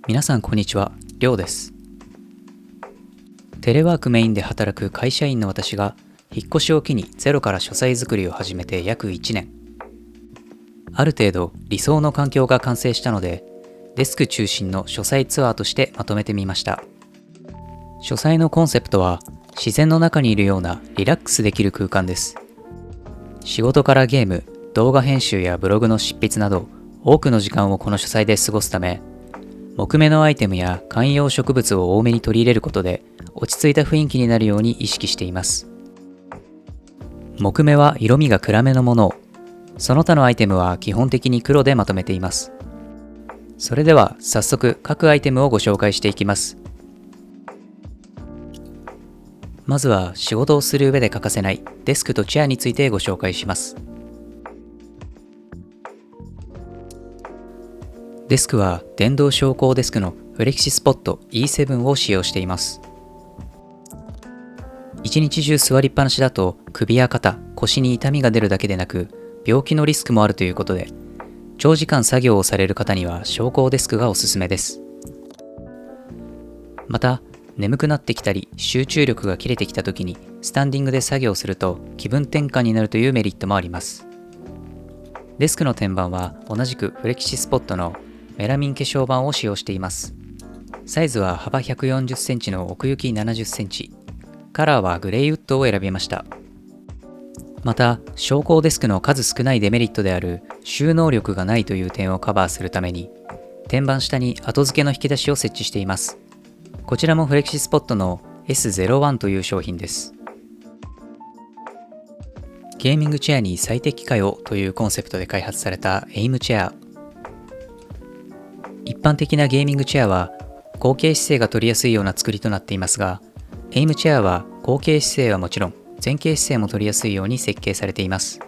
皆さんこんにちは、りょうです。テレワークメインで働く会社員の私が引っ越しを機にゼロから書斎作りを始めて約1年。ある程度理想の環境が完成したので、デスク中心の書斎ツアーとしてまとめてみました。書斎のコンセプトは自然の中にいるようなリラックスできる空間です。仕事からゲーム、動画編集やブログの執筆など多くの時間をこの書斎で過ごすため、木目のアイテムや観葉植物を多めに取り入れることで落ち着いた雰囲気になるように意識しています。木目は色味が暗めのものを、その他のアイテムは基本的に黒でまとめています。それでは早速各アイテムをご紹介していきます。まずは仕事をする上で欠かせないデスクとチェアについてご紹介します。デスクは電動昇降デスクのフレキシスポット E7 を使用しています。一日中座りっぱなしだと首や肩、腰に痛みが出るだけでなく病気のリスクもあるということで、長時間作業をされる方には昇降デスクがおすすめです。また、眠くなってきたり集中力が切れてきた時にスタンディングで作業すると気分転換になるというメリットもあります。デスクの天板は同じくフレキシスポットのメラミン化粧板を使用しています。サイズは幅140センチの奥行き70センチ。カラーはグレイウッドを選びました。また、昇降デスクの数少ないデメリットである収納力がないという点をカバーするために、天板下に後付けの引き出しを設置しています。こちらもフレキシスポットの S01 という商品です。ゲーミングチェアに最適化よというコンセプトで開発されたエイムチェア。一般的なゲーミングチェアは後傾姿勢が取りやすいような作りとなっていますが、エイムチェアは後傾姿勢はもちろん前傾姿勢も取りやすいように設計されています。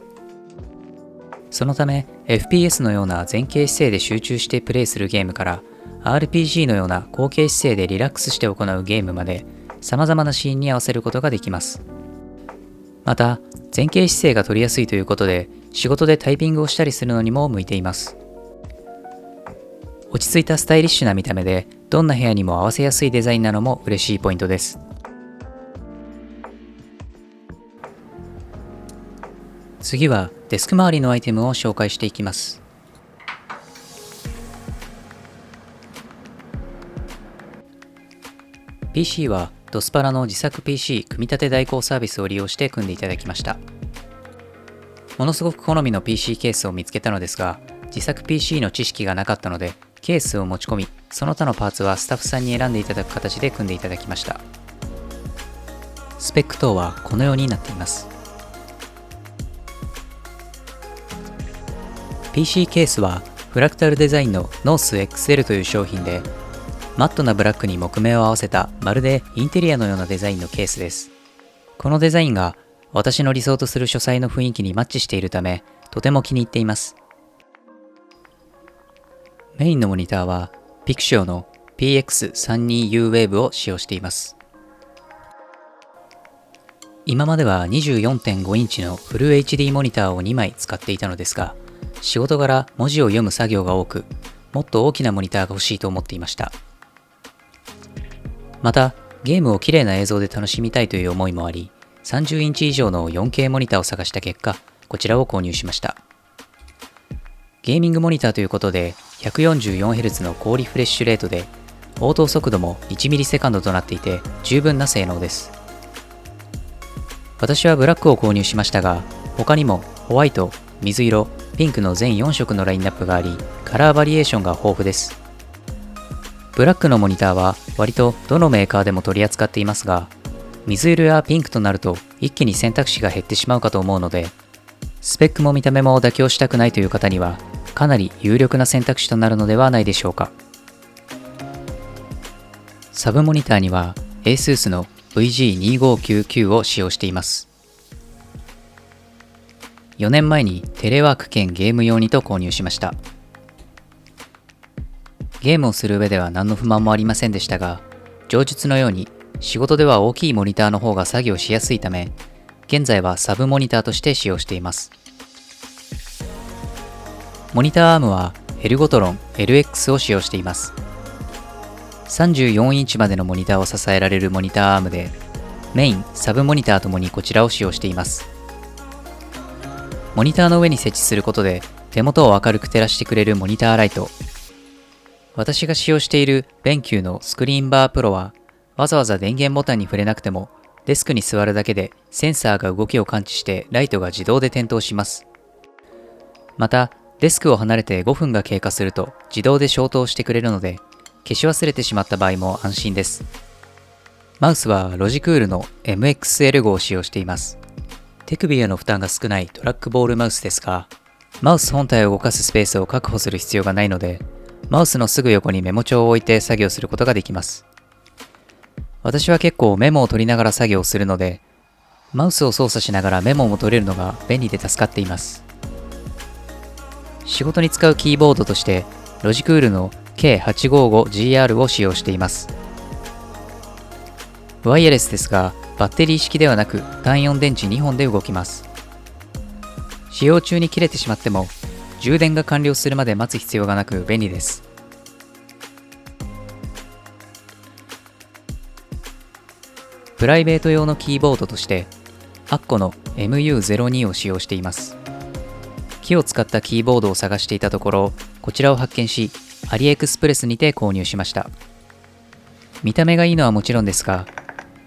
そのため FPS のような前傾姿勢で集中してプレイするゲームから RPG のような後傾姿勢でリラックスして行うゲームまで様々なシーンに合わせることができます。また、前傾姿勢が取りやすいということで仕事でタイピングをしたりするのにも向いています。落ち着いたスタイリッシュな見た目でどんな部屋にも合わせやすいデザインなのも嬉しいポイントです。次はデスク周りのアイテムを紹介していきます。PC はドスパラの自作 PC 組み立て代行サービスを利用して組んでいただきました。ものすごく好みの PC ケースを見つけたのですが、自作 PC の知識がなかったのでケースを持ち込み、その他のパーツはスタッフさんに選んでいただく形で組んでいただきました。スペック等はこのようになっています。PC ケースはフラクタルデザインのノース XL という商品で、マットなブラックに木目を合わせたまるでインテリアのようなデザインのケースです。このデザインが私の理想とする書斎の雰囲気にマッチしているため、とても気に入っています。メインのモニターは Pixio の PX32U Wave を使用しています。今までは 24.5 インチのフル HD モニターを2枚使っていたのですが、仕事柄文字を読む作業が多く、もっと大きなモニターが欲しいと思っていました。また、ゲームを綺麗な映像で楽しみたいという思いもあり、30インチ以上の 4K モニターを探した結果、こちらを購入しました。ゲーミングモニターということで、144Hz の高リフレッシュレートで、応答速度も 1ms となっていて、十分な性能です。私はブラックを購入しましたが、他にもホワイト、水色、ピンクの全4色のラインナップがあり、カラーバリエーションが豊富です。ブラックのモニターは割とどのメーカーでも取り扱っていますが、水色やピンクとなると一気に選択肢が減ってしまうかと思うので、スペックも見た目も妥協したくないという方には、かなり有力な選択肢となるのではないでしょうか。サブモニターには ASUS の VG2599 を使用しています。4年前にテレワーク兼ゲーム用にと購入しました。ゲームをする上では何の不満もありませんでしたが、上述のように仕事では大きいモニターの方が作業しやすいため、現在はサブモニターとして使用しています。モニターアームはエルゴトロン LX を使用しています。34インチまでのモニターを支えられるモニターアームで、メイン、サブモニターともにこちらを使用しています。モニターの上に設置することで手元を明るく照らしてくれるモニターライト。私が使用しているBenQのスクリーンバープロは、わざわざ電源ボタンに触れなくてもデスクに座るだけでセンサーが動きを感知してライトが自動で点灯します。また、デスクを離れて5分が経過すると自動で消灯してくれるので、消し忘れてしまった場合も安心です。マウスはロジクールの MXL5 を使用しています。手首への負担が少ないトラックボールマウスですが、マウス本体を動かすスペースを確保する必要がないので、マウスのすぐ横にメモ帳を置いて作業することができます。私は結構メモを取りながら作業をするので、マウスを操作しながらメモも取れるのが便利で助かっています。仕事に使うキーボードとして、ロジクールの K855GR を使用しています。ワイヤレスですが、バッテリー式ではなく単4電池2本で動きます。使用中に切れてしまっても、充電が完了するまで待つ必要がなく便利です。プライベート用のキーボードとして、アッコの MU02 を使用しています。木を使ったキーボードを探していたところ、こちらを発見し、アリエクスプレスにて購入しました。見た目がいいのはもちろんですが、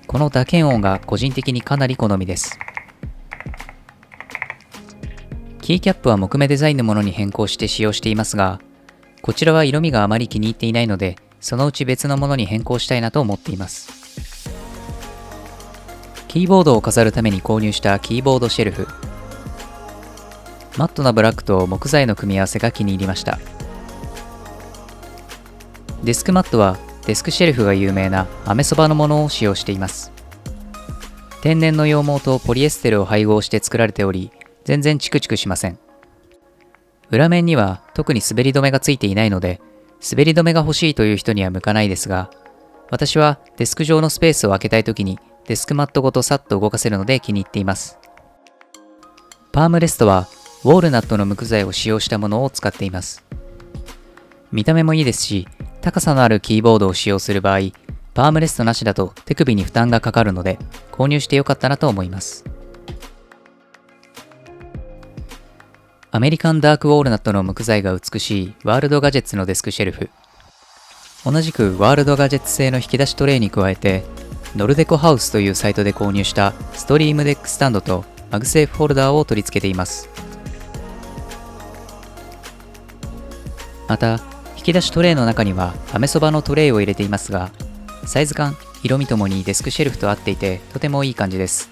この打鍵音が個人的にかなり好みです。キーキャップは木目デザインのものに変更して使用していますが、こちらは色味があまり気に入っていないので、そのうち別のものに変更したいなと思っています。キーボードを飾るために購入したキーボードシェルフ。マットなブラックと木材の組み合わせが気に入りました。デスクマットはデスクシェルフが有名なアメそばのものを使用しています。天然の羊毛とポリエステルを配合して作られており、全然チクチクしません。裏面には特に滑り止めがついていないので、滑り止めが欲しいという人には向かないですが、私はデスク上のスペースを空けたいときにデスクマットごとさっと動かせるので気に入っています。パームレストはウォールナットの無垢材を使用したものを使っています。見た目もいいですし、高さのあるキーボードを使用する場合、パームレストなしだと手首に負担がかかるので、購入してよかったなと思います。アメリカンダークウォールナットの無垢材が美しいワールドガジェッツのデスクシェルフ。同じくワールドガジェッツ製の引き出しトレイに加えて、ノルデコハウスというサイトで購入したストリームデックスタンドとマグセーフホルダーを取り付けています。また、引き出しトレイの中にはアメそばのトレイを入れていますが、サイズ感、色味ともにデスクシェルフと合っていてとてもいい感じです。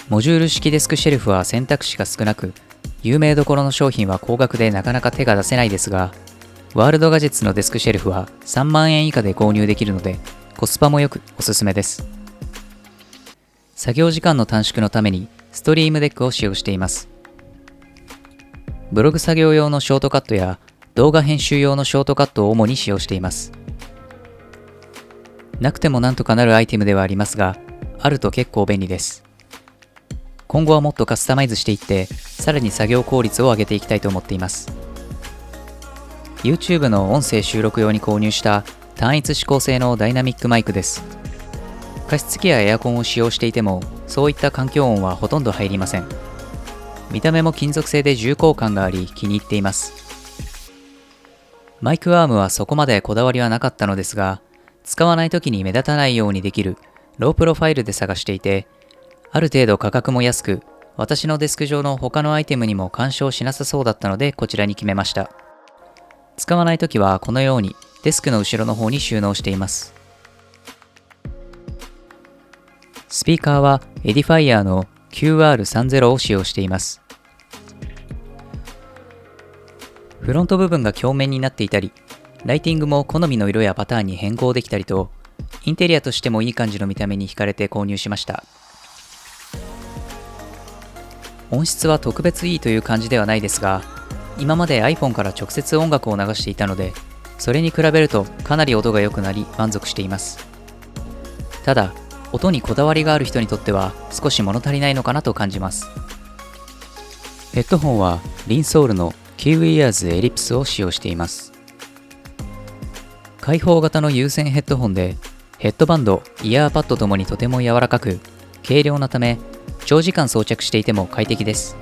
モジュール式デスクシェルフは選択肢が少なく、有名どころの商品は高額でなかなか手が出せないですが、ワールドガジェッツのデスクシェルフは3万円以下で購入できるので、コスパもよくおすすめです。作業時間の短縮のためにストリームデックを使用しています。ブログ作業用のショートカットや動画編集用のショートカットを主に使用しています。なくてもなんとかなるアイテムではありますが、あると結構便利です。今後はもっとカスタマイズしていって、さらに作業効率を上げていきたいと思っています。YouTube の音声収録用に購入した単一指向性のダイナミックマイクです。加湿器やエアコンを使用していても、そういった環境音はほとんど入りません。見た目も金属製で重厚感があり気に入っています。マイクアームはそこまでこだわりはなかったのですが、使わない時に目立たないようにできるロープロファイルで探していて、ある程度価格も安く、私のデスク上の他のアイテムにも干渉しなさそうだったのでこちらに決めました。使わないときはこのようにデスクの後ろの方に収納しています。スピーカーはエディファイアの QR30 を使用しています。フロント部分が鏡面になっていたり、ライティングも好みの色やパターンに変更できたりと、インテリアとしてもいい感じの見た目に惹かれて購入しました。音質は特別いいという感じではないですが、今まで iPhone から直接音楽を流していたので、それに比べるとかなり音が良くなり満足しています。ただ、音にこだわりがある人にとっては少し物足りないのかなと感じます。ヘッドホンはリンソールの Q-Ears Ellipse を使用しています。開放型の有線ヘッドホンで、ヘッドバンド、イヤーパッドともにとても柔らかく、軽量なため、長時間装着していても快適です。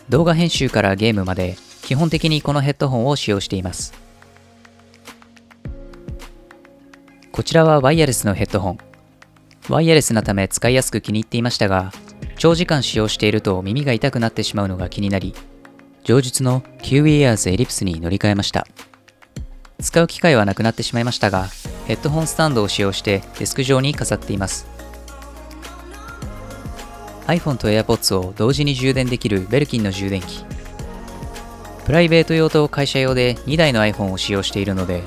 動画編集からゲームまで、基本的にこのヘッドホンを使用しています。こちらはワイヤレスのヘッドホン。ワイヤレスなため使いやすく気に入っていましたが、長時間使用していると耳が痛くなってしまうのが気になり、上述の Q-Ears Ellipse に乗り換えました。使う機会はなくなってしまいましたが、ヘッドホンスタンドを使用してデスク上に飾っています。iPhone と AirPods を同時に充電できるベルキンの充電器。プライベート用と会社用で2台の iPhone を使用しているので、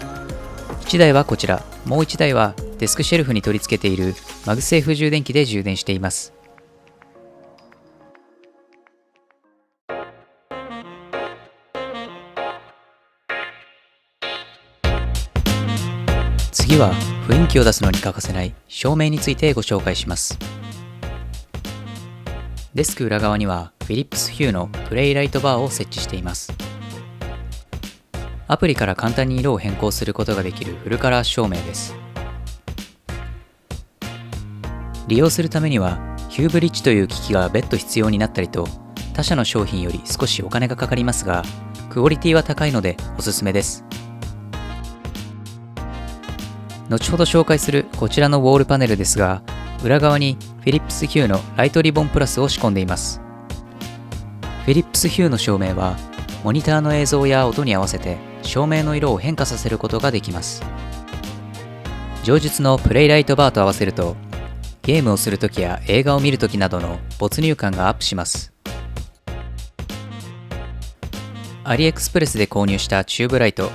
1台はこちら、もう1台はデスクシェルフに取り付けているマグセーフ充電器で充電しています。次は雰囲気を出すのに欠かせない照明についてご紹介します。デスク裏側には Philips Hue のプレイライトバーを設置しています。アプリから簡単に色を変更することができるフルカラー照明です。利用するためには Hue Bridge という機器が別途必要になったりと、他社の商品より少しお金がかかりますが、クオリティは高いのでおすすめです。後ほど紹介するこちらのウォールパネルですが、裏側に Philips Hue のライトリボンプラスを仕込んでいます。Philips Hue の照明は、モニターの映像や音に合わせて照明の色を変化させることができます。上述のプレイライトバーと合わせると、ゲームをするときや映画を見るときなどの没入感がアップします。アリエクスプレスで購入したチューブライト、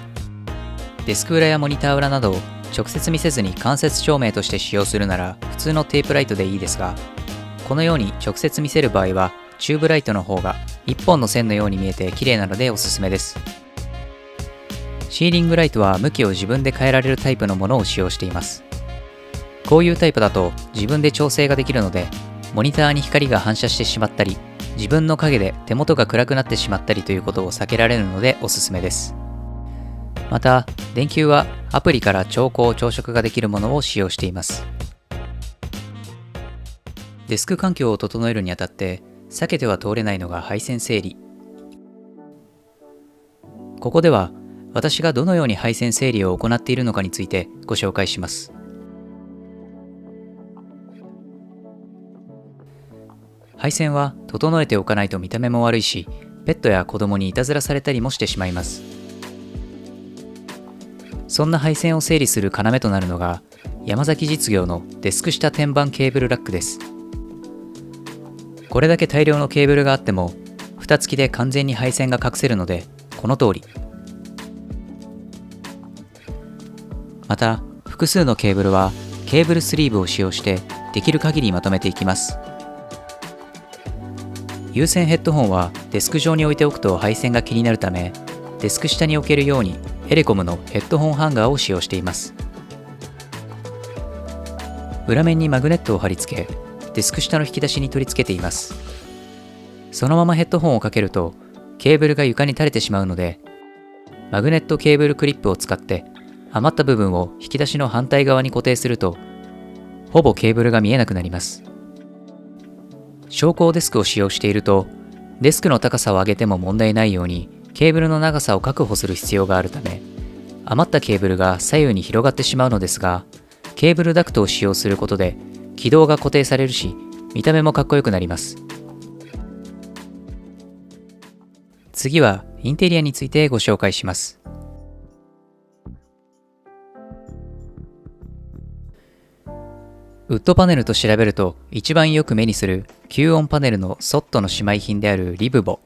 デスク裏やモニター裏などを直接見せずに間接照明として使用するなら普通のテープライトでいいですが、このように直接見せる場合はチューブライトの方が一本の線のように見えて綺麗なのでおすすめです。シーリングライトは向きを自分で変えられるタイプのものを使用しています。こういうタイプだと自分で調整ができるので、モニターに光が反射してしまったり、自分の影で手元が暗くなってしまったりということを避けられるのでおすすめです。また、電球はアプリから調光・調色ができるものを使用しています。デスク環境を整えるにあたって避けては通れないのが配線整理。ここでは私がどのように配線整理を行っているのかについてご紹介します。配線は整えておかないと見た目も悪いし、ペットや子供にいたずらされたりもしてしまいます。そんな配線を整理する要となるのが、山崎実業のデスク下天板ケーブルラックです。これだけ大量のケーブルがあっても、蓋付きで完全に配線が隠せるので、この通り。また、複数のケーブルはケーブルスリーブを使用してできる限りまとめていきます。有線ヘッドホンはデスク上に置いておくと配線が気になるため、デスク下に置けるようにエレコムのヘッドホンハンガーを使用しています。裏面にマグネットを貼り付け、デスク下の引き出しに取り付けています。そのままヘッドホンをかけると、ケーブルが床に垂れてしまうので、マグネットケーブルクリップを使って余った部分を引き出しの反対側に固定すると、ほぼケーブルが見えなくなります。昇降デスクを使用していると、デスクの高さを上げても問題ないようにケーブルの長さを確保する必要があるため、余ったケーブルが左右に広がってしまうのですが、ケーブルダクトを使用することで軌道が固定されるし、見た目もかっこよくなります。次はインテリアについてご紹介します。ウッドパネルと調べると一番よく目にする吸音パネルのソットの姉妹品であるリブボ。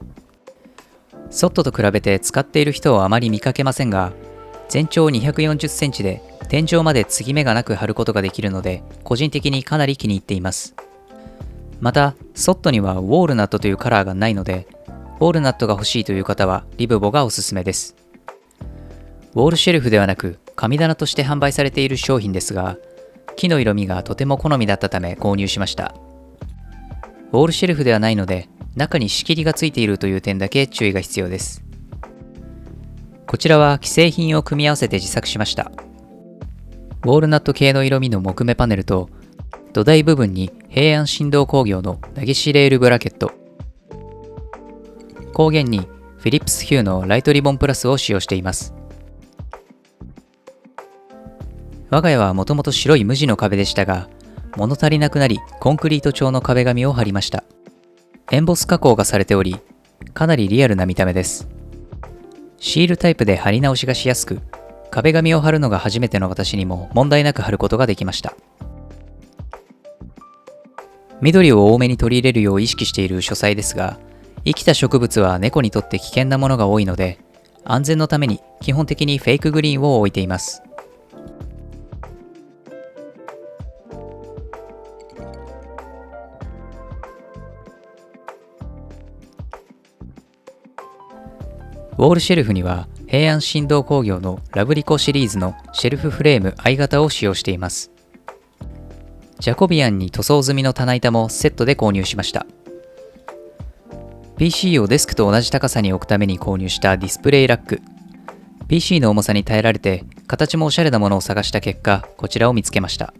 ソットと比べて使っている人をあまり見かけませんが、全長240センチで天井まで継ぎ目がなく貼ることができるので、個人的にかなり気に入っています。また、ソットにはウォールナットというカラーがないので、ウォールナットが欲しいという方はリブボがおすすめです。ウォールシェルフではなく神棚として販売されている商品ですが、木の色味がとても好みだったため購入しました。ウォールシェルフではないので、中に仕切りがついているという点だけ注意が必要です。こちらは既製品を組み合わせて自作しました。ウォールナット系の色味の木目パネルと、土台部分に平安振動工業の投げしレールブラケット、光源にフィリップスヒューのライトリボンプラスを使用しています。我が家はもともと白い無地の壁でしたが、物足りなくなりコンクリート調の壁紙を貼りました。エンボス加工がされており、かなりリアルな見た目です。シールタイプで貼り直しがしやすく、壁紙を貼るのが初めての私にも問題なく貼ることができました。緑を多めに取り入れるよう意識している書斎ですが、生きた植物は猫にとって危険なものが多いので、安全のために基本的にフェイクグリーンを置いています。ウォールシェルフには平安振動工業のラブリコシリーズのシェルフフレーム I 型を使用しています。ジャコビアンに塗装済みの棚板もセットで購入しました。PC をデスクと同じ高さに置くために購入したディスプレイラック。PC の重さに耐えられて形もおしゃれなものを探した結果、こちらを見つけました。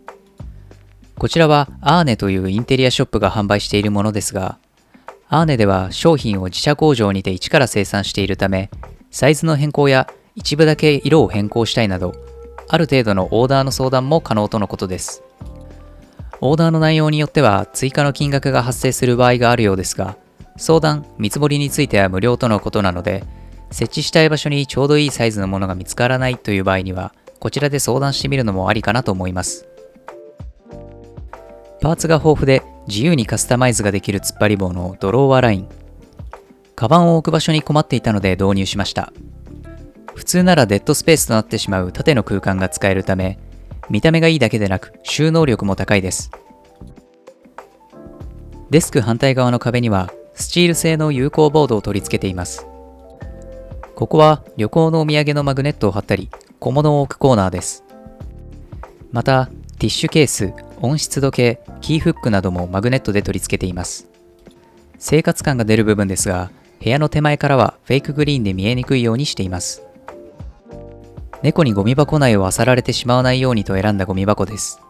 こちらはアーネというインテリアショップが販売しているものですが、アーネでは商品を自社工場にて一から生産しているため、サイズの変更や一部だけ色を変更したいなど、ある程度のオーダーの相談も可能とのことです。オーダーの内容によっては追加の金額が発生する場合があるようですが、相談・見積もりについては無料とのことなので、設置したい場所にちょうどいいサイズのものが見つからないという場合には、こちらで相談してみるのもありかなと思います。パーツが豊富で自由にカスタマイズができる突っ張り棒のドローワライン。カバンを置く場所に困っていたので導入しました。普通ならデッドスペースとなってしまう縦の空間が使えるため、見た目がいいだけでなく収納力も高いです。デスク反対側の壁にはスチール製の有効ボードを取り付けています。ここは旅行のお土産のマグネットを貼ったり、小物を置くコーナーです。また、ティッシュケース、温湿度計、キーフックなどもマグネットで取り付けています。生活感が出る部分ですが、部屋の手前からはフェイクグリーンで見えにくいようにしています。猫にゴミ箱内を漁られてしまわないようにと選んだゴミ箱です。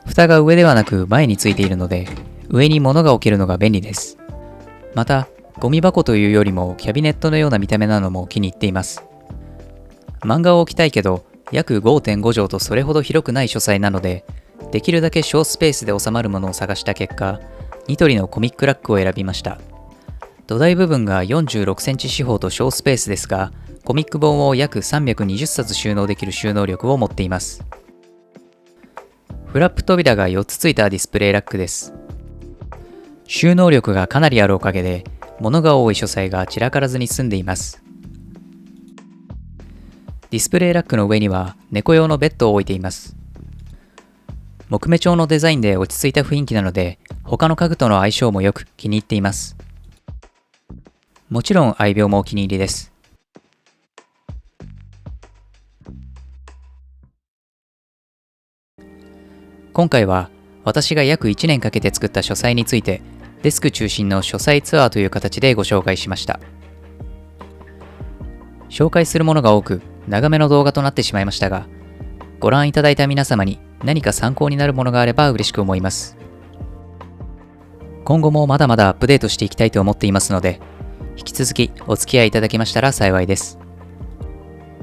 蓋が上ではなく前についているので、上に物が置けるのが便利です。また、ゴミ箱というよりもキャビネットのような見た目なのも気に入っています。漫画を置きたいけど、約 5.5 畳とそれほど広くない書斎なので、できるだけ小スペースで収まるものを探した結果、ニトリのコミックラックを選びました。土台部分が46センチ四方と小スペースですが、コミック本を約320冊収納できる収納力を持っています。フラップ扉が4つついたディスプレイラックです。収納力がかなりあるおかげで、物が多い書斎が散らからずに済んでいます。ディスプレイラックの上には猫用のベッドを置いています。木目調のデザインで落ち着いた雰囲気なので、他の家具との相性もよく気に入っています。もちろん愛病もお気に入りです。今回は私が約1年かけて作った書斎について、デスク中心の書斎ツアーという形でご紹介しました。紹介するものが多く、長めの動画となってしまいましたが、ご覧いただいた皆様に何か参考になるものがあれば嬉しく思います。今後もまだまだアップデートしていきたいと思っていますので、引き続きお付き合いいただけましたら幸いです。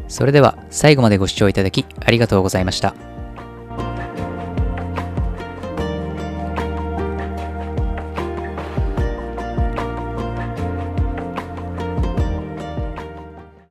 それでは最後までご視聴いただきありがとうございました。